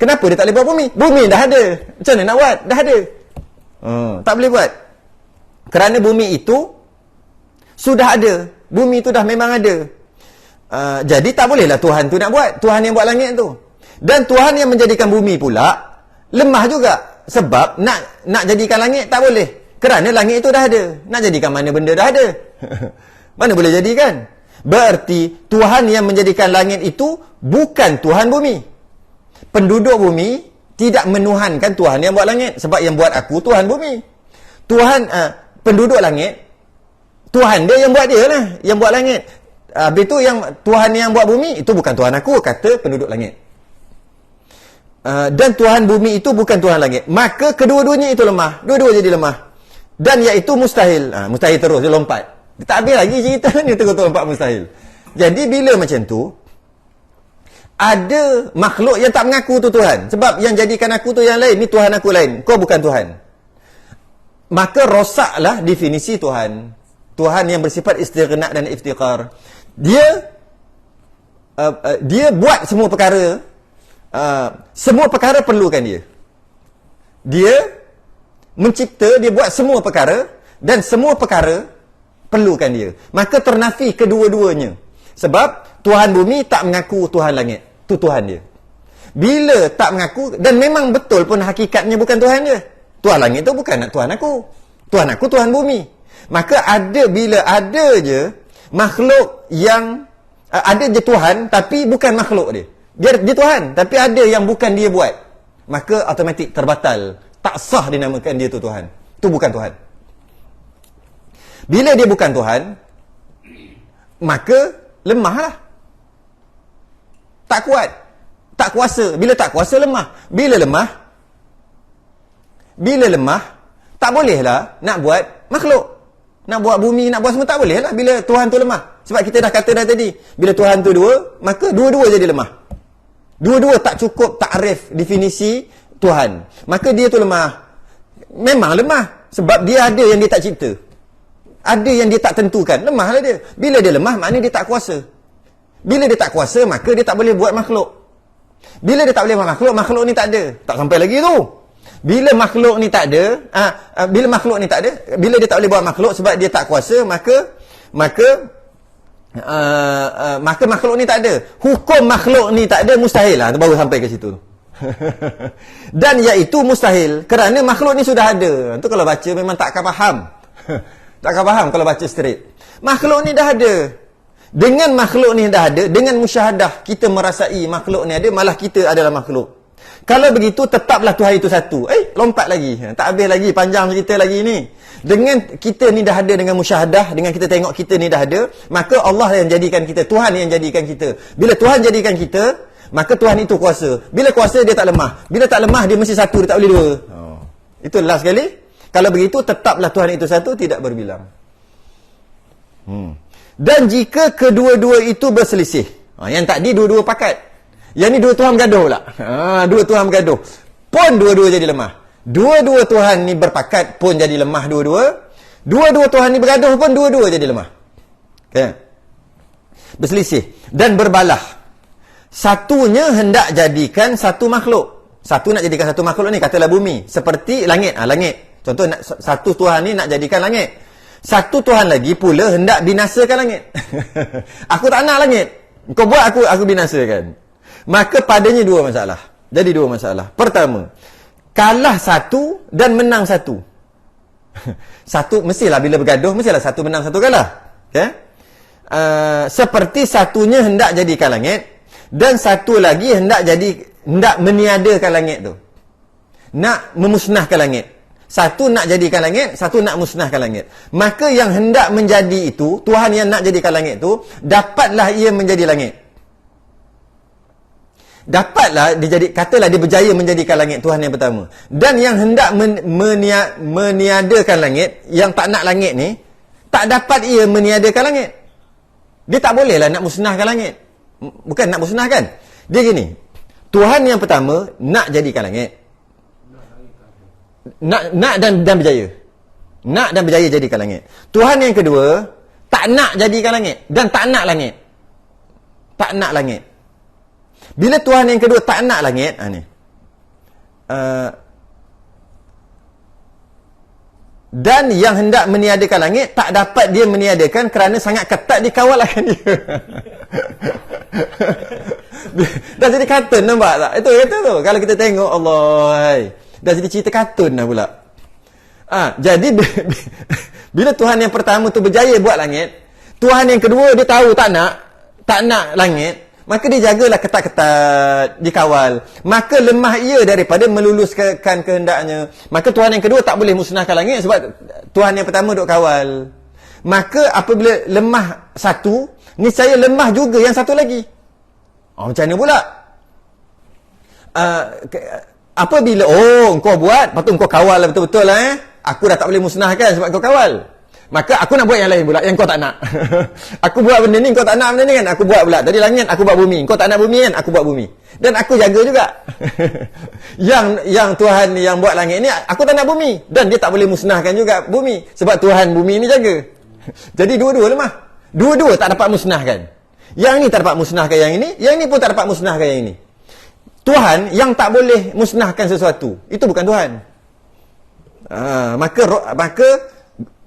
Kenapa dia tak boleh buat bumi? Bumi dah ada. Macam mana nak buat? Dah ada. Tak boleh buat. Kerana bumi itu sudah ada. Bumi itu dah memang ada. Jadi tak bolehlah Tuhan tu nak buat. Tuhan yang buat langit tu. Dan Tuhan yang menjadikan bumi pula lemah juga. Sebab nak jadikan langit tak boleh. Kerana langit itu dah ada. Nak jadikan mana benda dah ada. Mana boleh jadikan? Berarti Tuhan yang menjadikan langit itu bukan Tuhan bumi. Penduduk bumi tidak menuhankan Tuhan yang buat langit. Sebab yang buat aku Tuhan bumi. Tuhan penduduk langit, Tuhan dia yang buat dia lah, yang buat langit. Habis tu yang Tuhan yang buat bumi, itu bukan Tuhan aku, kata penduduk langit. Dan Tuhan bumi itu bukan Tuhan langit. Maka kedua-duanya itu lemah. Dua-dua jadi lemah. Dan iaitu mustahil. Mustahil terus, dia lompat. Dia tak habis lagi cerita, dia terus lompat mustahil. Jadi bila macam tu, ada makhluk yang tak mengaku tu Tuhan. Sebab yang jadikan aku tu yang lain, ni Tuhan aku lain. Kau bukan Tuhan. Maka rosaklah definisi Tuhan. Tuhan yang bersifat istighna dan iftiqar. Dia buat semua perkara. Semua perkara perlukan dia. Dia mencipta, dia buat semua perkara dan semua perkara perlukan dia. Maka ternafi kedua-duanya. Sebab Tuhan bumi tak mengaku Tuhan langit. Tu Tuhan dia. Bila tak mengaku, dan memang betul pun hakikatnya bukan Tuhan dia. Tuhan langit tu bukan Tuhan aku. Tuhan aku Tuhan bumi. Maka bila ada je makhluk yang ada je Tuhan tapi bukan makhluk dia. Dia Tuhan tapi ada yang bukan dia buat. Maka automatik terbatal. Tak sah dinamakan dia tu Tuhan. Tu bukan Tuhan. Bila dia bukan Tuhan, maka lemahlah. Tak kuat. Tak kuasa. Bila tak kuasa, lemah. Bila lemah, tak bolehlah nak buat makhluk. Nak buat bumi, nak buat semua tak boleh lah bila Tuhan tu lemah. Sebab kita dah kata dah tadi, bila Tuhan tu dua, maka dua-dua jadi lemah. Dua-dua tak cukup takrif definisi Tuhan. Maka dia tu lemah. Memang lemah. Sebab dia ada yang dia tak cipta. Ada yang dia tak tentukan. Lemahlah dia. Bila dia lemah, maknanya dia tak kuasa. Bila dia tak kuasa, maka dia tak boleh buat makhluk. Bila dia tak boleh buat makhluk, makhluk ni tak ada. Tak sampai lagi tu. Bila makhluk ni tak ada, bila dia tak boleh buat makhluk sebab dia tak kuasa, maka makhluk ni tak ada. Hukum makhluk ni tak ada, mustahil lah. Baru sampai ke situ. Dan iaitu mustahil kerana makhluk ni sudah ada. Itu kalau baca memang tak akan faham. Tak akan faham kalau baca straight. Makhluk ni dah ada. Dengan makhluk ni dah ada, dengan musyahadah kita merasai makhluk ni ada, malah kita adalah makhluk. Kalau begitu tetaplah Tuhan itu satu. Lompat lagi. Tak habis lagi, panjang cerita lagi ni. Dengan kita ni dah ada dengan musyahadah, dengan kita tengok kita ni dah ada, maka Allah yang jadikan kita, Tuhan yang jadikan kita. Bila Tuhan jadikan kita, maka Tuhan itu kuasa. Bila kuasa dia tak lemah. Bila tak lemah dia mesti satu, dia tak boleh dua. Itu last sekali. Kalau begitu tetaplah Tuhan itu satu, tidak berbilang. Dan jika kedua-dua itu berselisih, yang tadi dua-dua pakat, yang ni dua Tuhan bergaduh pula. Dua Tuhan bergaduh, pun dua-dua jadi lemah. Dua-dua Tuhan ni berpakat pun jadi lemah dua-dua. Dua-dua Tuhan ni bergaduh pun dua-dua jadi lemah. Okay. Berselisih dan berbalah. Satunya hendak jadikan satu makhluk. Satu nak jadikan satu makhluk ni, katalah bumi, seperti langit. Langit. Contoh satu Tuhan ni nak jadikan langit. Satu Tuhan lagi pula hendak binasakan langit. Aku tak nak langit. Kau buat aku binasakan. Maka padanya dua masalah. Jadi dua masalah. Pertama, kalah satu dan menang satu. Satu, mestilah bila bergaduh, mestilah satu menang satu kalah. Okay? Seperti satunya hendak jadikan langit, dan satu lagi hendak meniadakan langit tu. Nak memusnahkan langit. Satu nak jadikan langit, satu nak musnahkan langit. Maka yang hendak menjadi itu, Tuhan yang nak jadikan langit itu, dapatlah ia menjadi langit. Dapatlah katalah dia berjaya menjadikan langit, Tuhan yang pertama. Dan yang hendak meniadakan langit, yang tak nak langit ni, tak dapat ia meniadakan langit. Dia tak bolehlah nak musnahkan langit. Bukan nak musnahkan. Dia gini, Tuhan yang pertama nak jadikan langit. Nak dan berjaya. Nak dan berjaya jadikan langit. Tuhan yang kedua tak nak jadikan langit dan tak nak langit. Tak nak langit. Bila Tuhan yang kedua tak nak langit, dan yang hendak meniadakan langit, tak dapat dia meniadakan kerana sangat ketat dikawal akan dia. Dah jadi kartun, nampak tak? Itu kata tu. Kalau kita tengok, Allah, dah jadi cerita kartun dah pula. Jadi bila Tuhan yang pertama tu berjaya buat langit, Tuhan yang kedua dia tahu tak nak langit, maka dia jagalah ketat-ketat, dikawal. Maka lemah ia daripada meluluskan kehendaknya. Maka Tuhan yang kedua tak boleh musnahkan langit sebab Tuhan yang pertama duk kawal. Maka apabila lemah satu, niscaya lemah juga yang satu lagi. Macam mana pula? Apabila kau buat, lepas tu kau kawal lah betul-betul lah, aku dah tak boleh musnahkan sebab kau kawal. Maka aku nak buat yang lain pula, yang kau tak nak. Aku buat benda ni, kau tak nak benda ni kan, aku buat pula. Tadi langit, aku buat bumi. Kau tak nak bumi kan, aku buat bumi. Dan aku jaga juga. Yang Tuhan yang buat langit ni, aku tak nak bumi. Dan dia tak boleh musnahkan juga bumi. Sebab Tuhan bumi ni jaga. Jadi dua-dua lemah. Dua-dua tak dapat musnahkan. Yang ni tak dapat musnahkan yang ini pun tak dapat musnahkan yang ini. Tuhan yang tak boleh musnahkan sesuatu, itu bukan Tuhan. Maka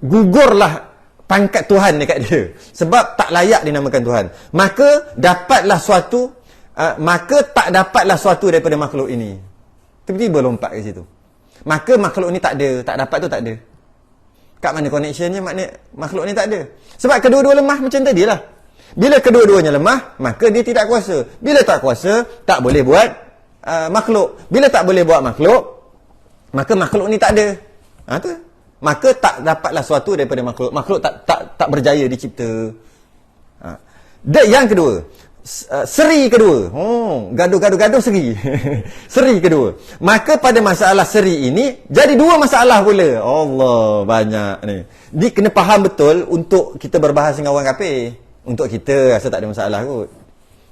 gugurlah pangkat Tuhan dekat dia, sebab tak layak dinamakan Tuhan. Maka dapatlah suatu, maka tak dapatlah suatu daripada makhluk ini. Tiba-tiba lompat ke situ. Maka makhluk ni tak ada, tak dapat tu tak ada. Kat mana connectionnya? Maknanya makhluk ni tak ada. Sebab kedua-dua lemah macam tadi lah. Bila kedua-duanya lemah, maka dia tidak kuasa. Bila tak kuasa, tak boleh buat makhluk. Bila tak boleh buat makhluk, maka makhluk ni tak ada. Tu. Maka tak dapatlah suatu daripada makhluk. Makhluk tak berjaya dicipta. Dan yang kedua, seri kedua. Gaduh seri. Seri kedua. Maka pada masalah seri ini, jadi dua masalah pula. Allah, banyak ni. Dia kena faham betul untuk kita berbahas dengan orang kafir. Untuk kita rasa tak ada masalah kot.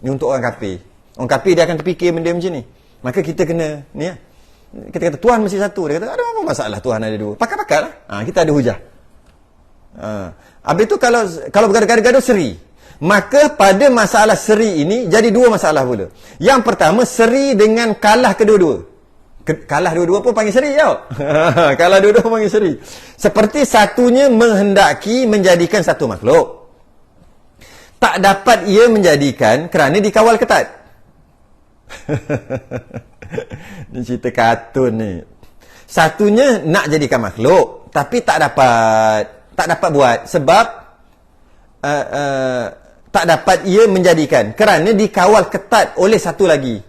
Ni untuk orang kafir. Orang kafir dia akan terfikir benda macam ni. Maka kita kena ni lah. Kita kata Tuhan mesti satu. Dia kata ada apa masalah Tuhan ada dua. Pakat-pakat lah. Kita ada hujah. Habis tu kalau bergaduh-gaduh seri. Maka pada masalah seri ini jadi dua masalah pula. Yang pertama, seri dengan kalah kedua-dua. Kalah dua-dua pun panggil seri tau. Kalah dua-dua pun panggil seri. Seperti satunya menghendaki menjadikan satu makhluk. Tak dapat ia menjadikan kerana dikawal ketat. Ni cerita kartun ni. Satunya nak jadikan makhluk, tapi tak dapat buat sebab tak dapat ia menjadikan kerana dikawal ketat oleh satu lagi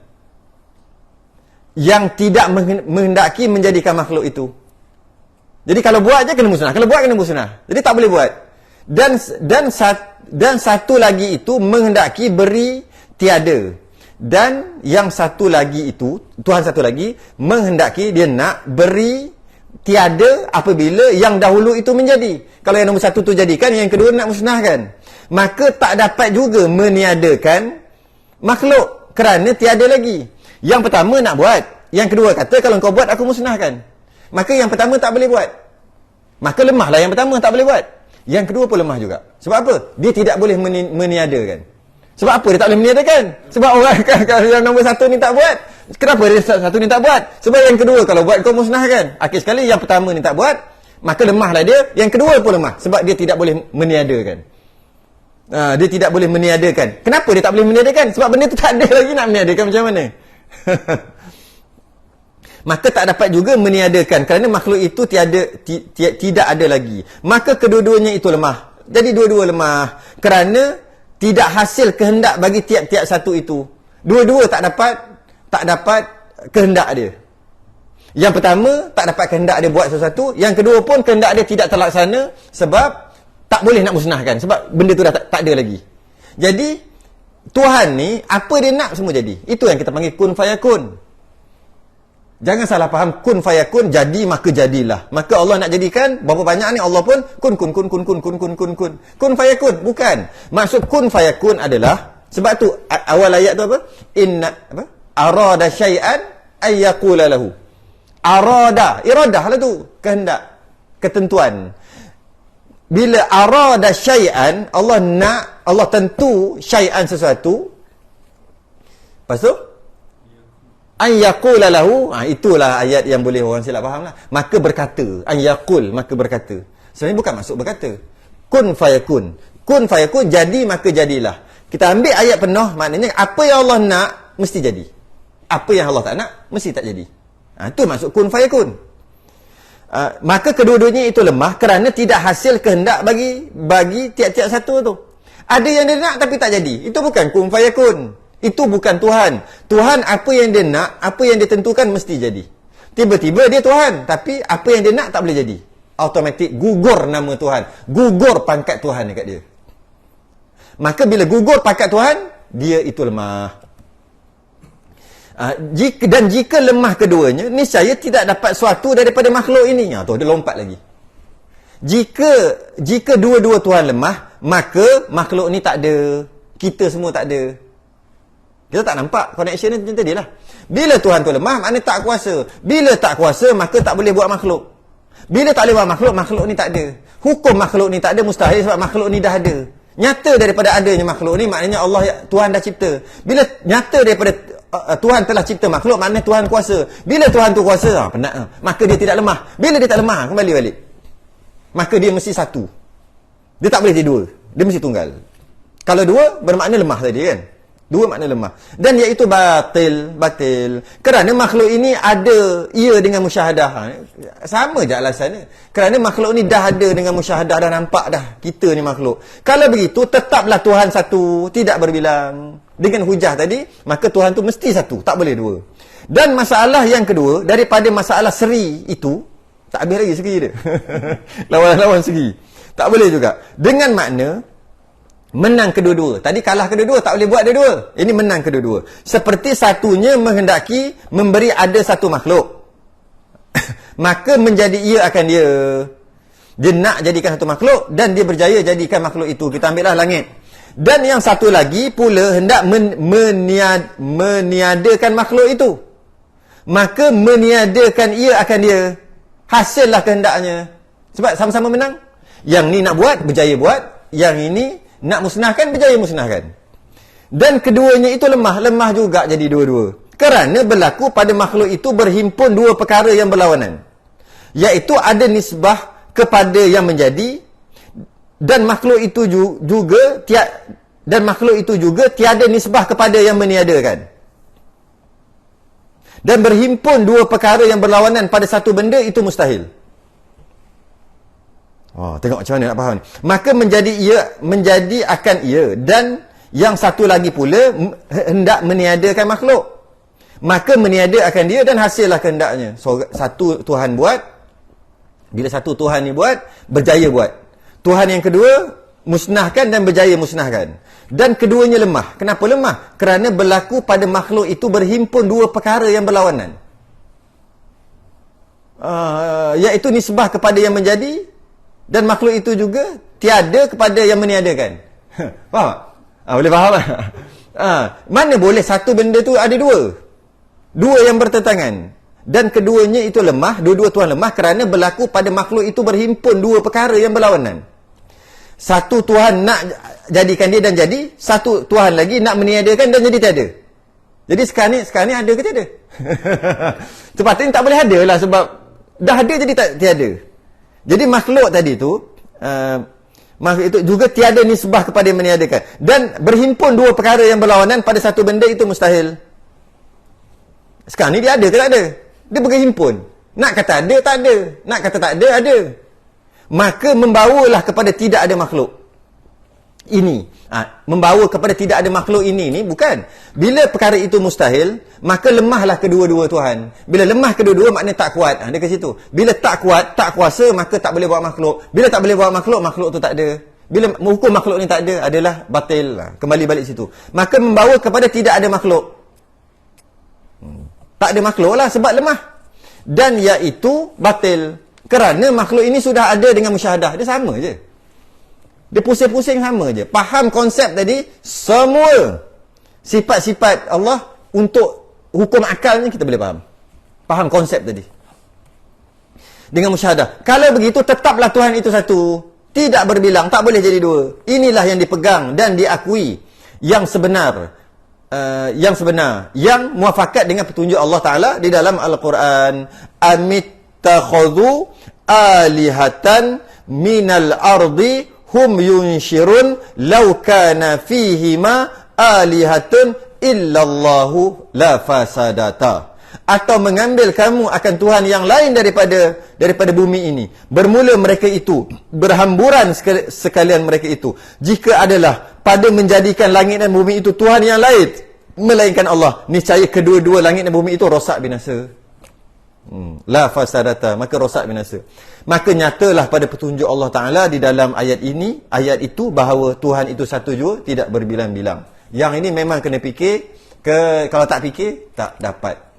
yang tidak menghendaki menjadikan makhluk itu. Jadi kalau buat je kena musnah, kalau buat kena musnah. Jadi tak boleh buat. Dan satu lagi itu menghendaki beri tiada. Dan yang satu lagi itu, Tuhan satu lagi menghendaki, dia nak beri tiada apabila yang dahulu itu menjadi. Kalau yang nombor satu tu jadikan, yang kedua nak musnahkan, maka tak dapat juga meniadakan makhluk kerana tiada lagi. Yang pertama nak buat, yang kedua kata kalau kau buat aku musnahkan. Maka yang pertama tak boleh buat. Maka lemahlah yang pertama, tak boleh buat. Yang kedua pun lemah juga. Sebab apa? Dia tidak boleh meniadakan. Sebab apa dia tak boleh meniadakan? Sebab orang yang nombor satu ni tak buat. Kenapa dia satu ni tak buat? Sebab yang kedua kalau buat kau musnahkan. Akhir sekali yang pertama ni tak buat, maka lemahlah dia. Yang kedua pun lemah sebab dia tidak boleh meniadakan. Dia tidak boleh meniadakan. Kenapa dia tak boleh meniadakan? Sebab benda tu tak ada lagi nak meniadakan macam mana? Maka tak dapat juga meniadakan kerana makhluk itu tidak ada lagi. Maka kedua-duanya itu lemah. Jadi dua-dua lemah kerana tidak hasil kehendak bagi tiap-tiap satu itu. Dua-dua tak dapat kehendak dia. Yang pertama tak dapat kehendak dia buat sesuatu, yang kedua pun kehendak dia tidak terlaksana sebab tak boleh nak musnahkan sebab benda tu dah tak ada lagi. Jadi Tuhan ni apa dia nak semua jadi. Itu yang kita panggil kun fayakun. Jangan salah faham kun fayakun, jadi maka jadilah. Maka Allah nak jadikan berapa banyak ni, Allah pun kun fayakun. Bukan. Maksud kun fayakun adalah, sebab tu awal ayat tu apa? Arada syai'an ay yaqula lahu. Iradah lah tu, kehendak, ketentuan. Bila arada syai'an, Allah nak, Allah tentu syai'an sesuatu. Lepas tu an yaqula lahu, itulah ayat yang boleh orang silap faham lah. Maka berkata, an yaqul, maka berkata. Sebenarnya bukan maksud berkata. Kun fayakun, jadi maka jadilah. Kita ambil ayat penuh, maknanya apa yang Allah nak mesti jadi. Apa yang Allah tak nak mesti tak jadi. Itu maksud kun fayakun. Maka kedua-duanya itu lemah kerana tidak hasil kehendak bagi tiap-tiap satu tu. Ada yang dia nak tapi tak jadi. Itu bukan kun fayakun. Itu bukan Tuhan. Tuhan apa yang dia nak, apa yang dia tentukan mesti jadi. Tiba-tiba dia Tuhan, tapi apa yang dia nak tak boleh jadi. Automatik gugur nama Tuhan. Gugur pangkat Tuhan dekat dia. Maka bila gugur pangkat Tuhan, dia itu lemah. Jika lemah keduanya, niscaya tidak dapat sesuatu daripada makhluk ini. Tu dia lompat lagi. Jika dua-dua Tuhan lemah, maka makhluk ni tak ada. Kita semua tak ada. Kita tak nampak connection ni macam tadi lah. Bila Tuhan tu lemah, maknanya tak kuasa. Bila tak kuasa, maka tak boleh buat makhluk. Bila tak boleh buat makhluk, makhluk ni tak ada. Hukum makhluk ni tak ada, mustahil sebab makhluk ni dah ada. Nyata daripada adanya makhluk ni, maknanya Tuhan dah cipta. Bila nyata daripada Tuhan telah cipta makhluk, maknanya Tuhan kuasa. Bila Tuhan tu kuasa, penat, maka dia tidak lemah. Bila dia tak lemah, kembali balik. Maka dia mesti satu. Dia tak boleh jadi dua. Dia mesti tunggal. Kalau dua, bermakna lemah tadi kan. Dua makna lemah. Dan iaitu batil. Kerana makhluk ini ada ia dengan musyahadah. Sama je alasannya. Kerana makhluk ni dah ada dengan musyahadah, dah nampak dah kita ni makhluk. Kalau begitu, tetaplah Tuhan satu, tidak berbilang. Dengan hujah tadi, maka Tuhan tu mesti satu, tak boleh dua. Dan masalah yang kedua, daripada masalah seri itu, tak habis lagi segi dia. Lawan-lawan segi. Tak boleh juga. Dengan makna menang kedua-dua. Tadi kalah kedua-dua, tak boleh buat dua-dua. Ini menang kedua-dua. Seperti satunya menghendaki memberi ada satu makhluk. Maka menjadi ia akan dia. Dia nak jadikan satu makhluk dan dia berjaya jadikan makhluk itu. Kita ambillah langit. Dan yang satu lagi pula hendak meniadakan makhluk itu. Maka meniadakan ia akan dia. Hasillah kehendaknya. Sebab sama-sama menang. Yang ni nak buat, berjaya buat. Yang ini nak musnahkan, berjaya musnahkan. Dan keduanya itu lemah juga jadi dua-dua. Kerana berlaku pada makhluk itu berhimpun dua perkara yang berlawanan. Iaitu ada nisbah kepada yang menjadi dan makhluk itu juga tiada nisbah kepada yang meniadakan. Dan berhimpun dua perkara yang berlawanan pada satu benda, itu mustahil. Oh, tengok macam mana nak faham ni. Maka menjadi akan ia, dan yang satu lagi pula hendak meniadakan makhluk. Maka meniada akan dia dan hasillah kehendaknya. So, satu Tuhan buat, bila satu Tuhan ni buat, berjaya buat. Tuhan yang kedua musnahkan dan berjaya musnahkan. Dan keduanya lemah. Kenapa lemah? Kerana berlaku pada makhluk itu berhimpun dua perkara yang berlawanan. Iaitu nisbah kepada yang menjadi, dan makhluk itu juga tiada kepada yang meniadakan. Faham tak? Boleh faham tak? Mana boleh satu benda tu ada dua? Dua yang bertentangan. Dan keduanya itu lemah, dua-dua Tuhan lemah kerana berlaku pada makhluk itu berhimpun dua perkara yang berlawanan. Satu Tuhan nak jadikan dia dan jadi, satu Tuhan lagi nak meniadakan dan jadi tiada. Jadi sekarang ni ada ke tiada? Sepatutnya tak boleh ada lah, sebab dah ada jadi tiada. Jadi makhluk tadi tu, makhluk itu juga tiada nisbah kepada yang meniadakan. Dan berhimpun dua perkara yang berlawanan pada satu benda, itu mustahil. Sekarang ni dia ada ke tak ada? Dia berhimpun. Nak kata ada, tak ada. Nak kata tak ada, ada. Maka membawalah kepada tidak ada makhluk ini. Membawa kepada tidak ada makhluk ini ni bukan. Bila perkara itu mustahil, maka lemahlah kedua-dua Tuhan. Bila lemah kedua-dua, maknanya tak kuat. Dia ke situ. Bila tak kuat, tak kuasa, maka tak boleh buat makhluk. Bila tak boleh buat makhluk, makhluk tu tak ada. Bila hukum makhluk ni tak ada, adalah batil. Kembali balik situ. Maka membawa kepada tidak ada makhluk. Tak ada makhluk lah sebab lemah. Dan iaitu batil. Kerana makhluk ini sudah ada dengan musyahadah. Dia sama je. Dia pusing-pusing sama je. Faham konsep tadi, semua sifat-sifat Allah untuk hukum akal ni kita boleh faham. Faham konsep tadi. Dengan musyahadah. Kalau begitu, tetaplah Tuhan itu satu. Tidak berbilang, tak boleh jadi dua. Inilah yang dipegang dan diakui yang sebenar. Yang muafakat dengan petunjuk Allah Ta'ala di dalam Al-Quran. Amittakhadhu alihatan minal ardi hum yunshirun law kana fihima alihatun illallahu la fasadata. Atau mengambil kamu akan Tuhan yang lain daripada bumi ini. Bermula mereka itu, berhamburan sekalian mereka itu. Jika adalah pada menjadikan langit dan bumi itu Tuhan yang lain, melainkan Allah, niscaya kedua-dua langit dan bumi itu rosak binasa. La fasadata, maka rosak binasa. Maka nyatalah pada petunjuk Allah Ta'ala di dalam ayat itu, bahawa Tuhan itu satu jua, tidak berbilang-bilang. Yang ini memang kena fikir. Kalau tak fikir, tak dapat.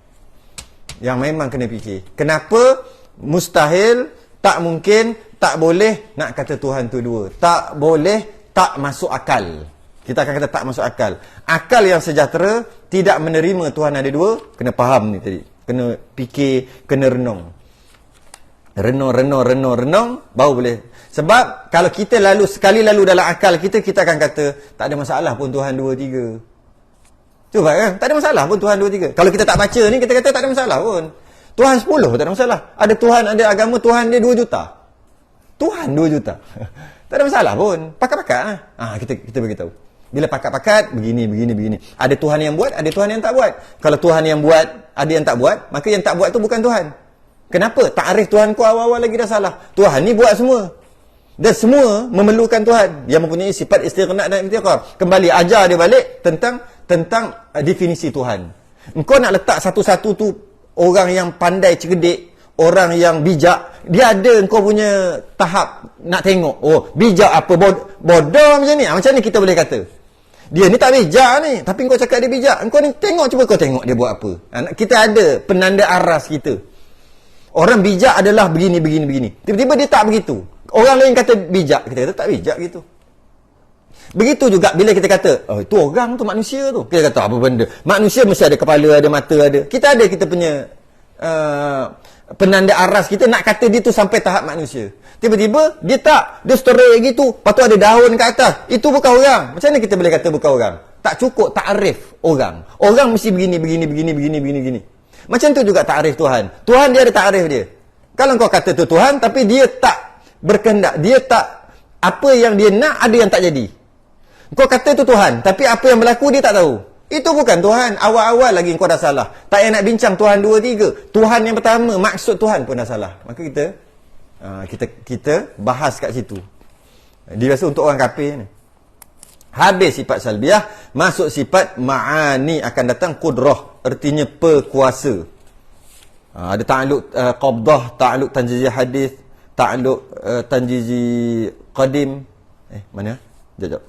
Yang memang kena fikir. Kenapa mustahil, tak mungkin, tak boleh nak kata Tuhan tu dua? Tak boleh, tak masuk akal. Kita akan kata tak masuk akal. Akal yang sejahtera tidak menerima Tuhan ada dua. Kena faham ni tadi. Kena fikir, kena renung. Renung, baru boleh. Sebab kalau kita sekali lalu dalam akal kita akan kata tak ada masalah pun Tuhan 2, 3. Cuba kan? Tak ada masalah pun Tuhan 2, 3. Kalau kita tak baca ni, kita kata tak ada masalah pun. Tuhan 10 tak ada masalah. Ada Tuhan, ada agama Tuhan dia 2 juta. Tuhan 2 juta. Tak ada masalah pun. Pakat-pakat lah. Kita beritahu. Bila pakat-pakat, begini. Ada Tuhan yang buat, ada Tuhan yang tak buat. Kalau Tuhan yang buat, ada yang tak buat, maka yang tak buat tu bukan Tuhan. Kenapa? Takrif Tuhan ku awal-awal lagi dah salah. Tuhan ni buat semua. Dan semua memerlukan Tuhan yang mempunyai sifat istighna dan iftiqar. Kembali ajar dia balik tentang definisi Tuhan. Engkau nak letak satu-satu tu orang yang pandai cerdik, orang yang bijak, dia ada engkau punya tahap nak tengok. Oh, bijak apa? Bodoh macam ni. Macam ni kita boleh kata. Dia ni tak bijak ni, tapi engkau cakap dia bijak. Engkau ni cuba kau tengok dia buat apa. Kita ada penanda aras kita. Orang bijak adalah begini. Tiba-tiba dia tak begitu. Orang lain kata bijak, kita kata tak bijak gitu. Begitu juga bila kita kata, itu orang tu manusia tu. Kita kata apa benda? Manusia mesti ada kepala, ada mata, ada. Kita punya penanda aras kita nak kata dia tu sampai tahap manusia. Tiba-tiba dia tak, dia straight gitu. Lepas tu ada daun kat atas. Itu bukan orang. Macam mana kita boleh kata bukan orang? Tak cukup takrif orang. Orang mesti begini. Macam tu juga takrif Tuhan. Tuhan dia ada takrif dia. Kalau kau kata tu Tuhan, tapi dia tak berkehendak, dia tak, apa yang dia nak, ada yang tak jadi. Kau kata tu Tuhan, tapi apa yang berlaku dia tak tahu. Itu bukan Tuhan. Awal-awal lagi kau dah salah. Tak payah nak bincang Tuhan 2, 3. Tuhan yang pertama, maksud Tuhan pun dah salah. Maka kita bahas kat situ. Dia rasa untuk orang kafir ni. Habis sifat salbiah, masuk sifat ma'ani, akan datang qudrah, artinya perkuasa. Ada ta'alluq qabdah, ta'alluq tanjizi hadis, ta'alluq tanjizi qadim. Mana? Jap.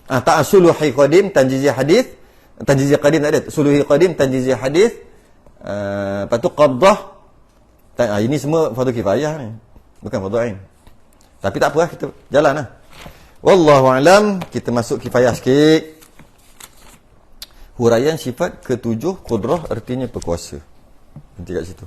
Ta'asuluhi qadim, tanjizi hadis, tanjizi qadim tak ada. Suluhi qadim, tanjizi hadis. Lepas tu qabdah. Ini semua fardu kifayah ni. Bukan fardu ain. Tapi tak apa lah, kita jalan lah. Wallahu alam, kita masuk kifayah sikit. Huraian sifat ketujuh, qudrah artinya berkuasa. Nanti kat situ.